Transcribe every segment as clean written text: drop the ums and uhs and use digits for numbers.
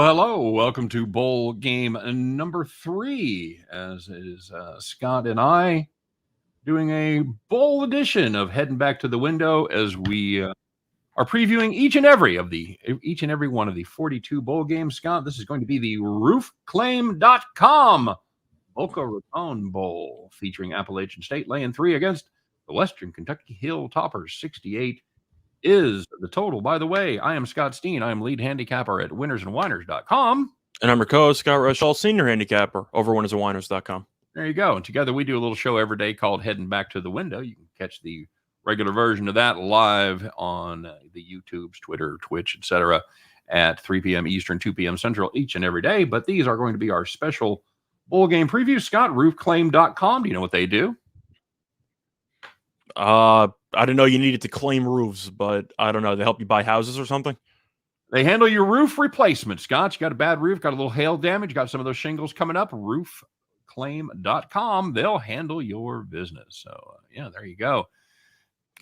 Hello. Welcome to bowl game number 3, as is Scott and I doing a bowl edition of Heading Back to the Window as we are previewing each and every one of the 42 bowl games. Scott, this is going to be the roofclaim.com Boca Raton Bowl featuring Appalachian State laying 3 against the Western Kentucky Hilltoppers. 68 is the total. By the way, I am Scott Steen. I am lead handicapper at winnersandwhiners.com. And I'm your co-host, Scott Rushall, senior handicapper over winnersandwhiners.com. There you go. And together we do a little show every day called Heading Back to the Window. You can catch the regular version of that live on the YouTubes, Twitter, Twitch, etc. at 3 p.m. Eastern, 2 p.m. Central each and every day. But these are going to be our special bowl game previews. Scott, roofclaim.com. Do you know what they do? I didn't know you needed to claim roofs, but I don't know. They help you buy houses or something? They handle your roof replacement, Scott. You got a bad roof, got a little hail damage, got some of those shingles coming up, roofclaim.com. They'll handle your business. So, yeah, there you go.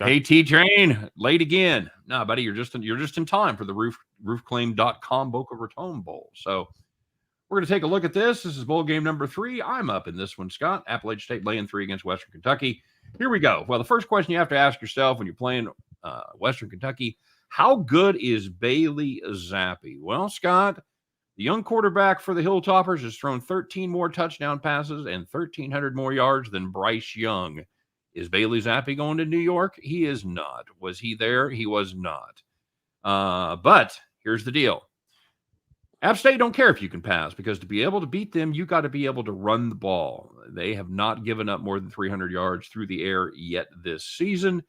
Okay. Hey, T-Train, late again. No, buddy, you're just in time for the roofclaim.com Boca Raton Bowl. So, we're going to take a look at this. This is bowl game number 3. I'm up in this one, Scott. Appalachian State laying 3 against Western Kentucky. Here we go. Well, the first question you have to ask yourself when you're playing Western Kentucky, how good is Bailey Zappi? Well, Scott, the young quarterback for the Hilltoppers has thrown 13 more touchdown passes and 1,300 more yards than Bryce Young. Is Bailey Zappi going to New York? He is not. Was he there? He was not. But here's the deal. App State don't care if you can pass, because to be able to beat them, you got to be able to run the ball. They have not given up more than 300 yards through the air yet this season.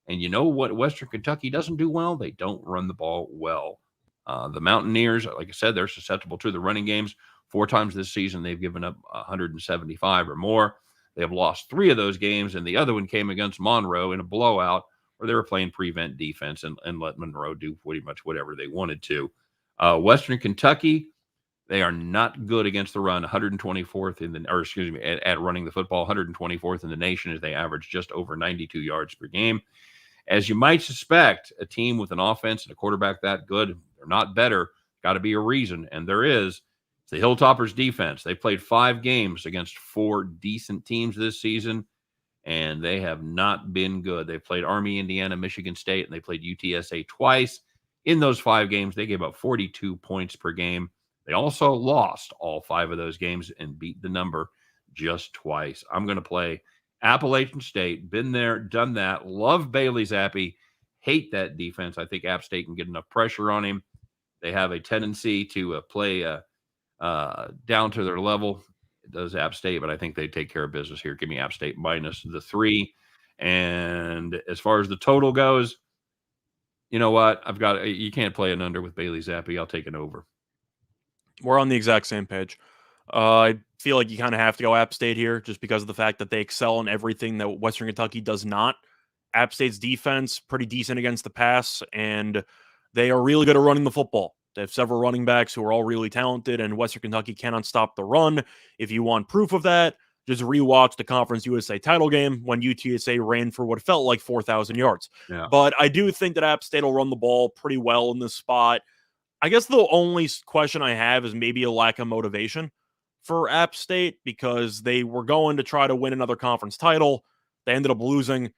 And you know what Western Kentucky doesn't do well? They don't run the ball well. The Mountaineers, like I said, they're susceptible to the running games. 4 times this season, they've given up 175 or more. They have lost 3 of those games, and the other one came against Monroe in a blowout where they were playing prevent defense and let Monroe do pretty much whatever they wanted to. Western Kentucky, they are not good against the run. 124th at running the football, 124th in the nation, as they average just over 92 yards per game. As you might suspect, a team with an offense and a quarterback that good, they're not better. Got to be a reason, and there is. It's the Hilltoppers defense. They played 5 games against 4 decent teams this season, and they have not been good. They played Army, Indiana, Michigan State, and they played UTSA twice. In those 5 games, they gave up 42 points per game. They also lost all 5 of those games and beat the number just twice. I'm going to play Appalachian State. Been there, done that. Love Bailey Zappi. Hate that defense. I think App State can get enough pressure on him. They have a tendency to play down to their level. It does App State, but I think they take care of business here. Give me App State minus the 3. And as far as the total goes, you know what? You can't play an under with Bailey Zappi. I'll take an over. We're on the exact same page. I feel like you kind of have to go App State here just because of the fact that they excel in everything that Western Kentucky does not. App State's defense, pretty decent against the pass, and they are really good at running the football. They have several running backs who are all really talented, and Western Kentucky cannot stop the run. If you want proof of that, just rewatch the Conference USA title game when UTSA ran for what felt like 4,000 yards. Yeah. But I do think that App State will run the ball pretty well in this spot. I guess the only question I have is maybe a lack of motivation for App State, because they were going to try to win another conference title. They ended up losing.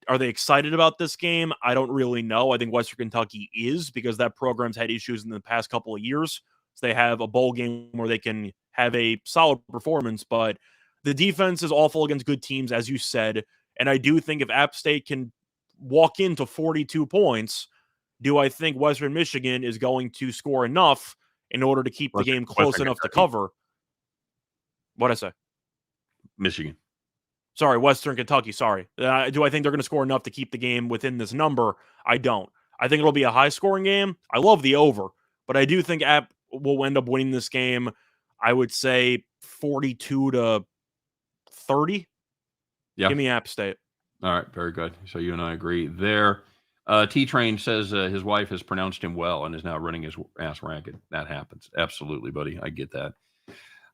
Are they excited about this game? I don't really know. I think Western Kentucky is, because that program's had issues in the past couple of years. So they have a bowl game where they can have a solid performance, but the defense is awful against good teams, as you said. And I do think if App State can walk into 42 points, do I think Western Michigan is going to score enough in order to keep the game close enough to cover? What'd I say? Michigan. Sorry, Western Kentucky, sorry. Do I think they're going to score enough to keep the game within this number? I don't. I think it'll be a high-scoring game. I love the over, but I do think App will end up winning this game, I would say 42-30. Yeah. Give me App State. All right, very good. So you and I agree there. T-Train says his wife has pronounced him well and is now running his ass ragged. That happens. Absolutely, buddy. I get that.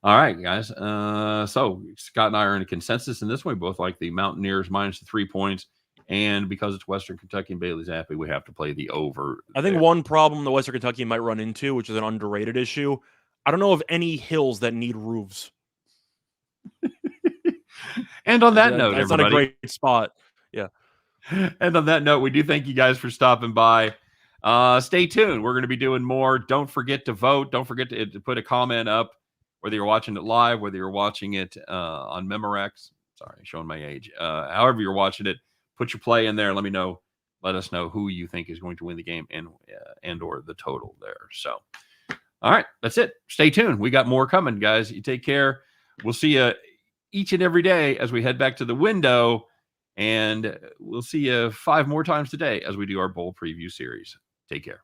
All right, guys. So Scott and I are in a consensus in this one. We both like the Mountaineers minus the 3 points And because it's Western Kentucky and Bailey Zappi, we have to play the over. I think one problem the Western Kentucky might run into, which is an underrated issue, I don't know of any hills that need roofs. And on that note, that's not a great spot. Yeah. And on that note, we do thank you guys for stopping by. Stay tuned. We're going to be doing more. Don't forget to vote. Don't forget to put a comment up, whether you're watching it live, whether you're watching it on Memorex. Sorry, showing my age. However you're watching it, put your play in there. Let me know. Let us know who you think is going to win the game and or the total there. So, all right, that's it. Stay tuned. We got more coming, guys. You take care. We'll see you each and every day as we head back to the window, and we'll see you 5 more times today as we do our bowl preview series. Take care.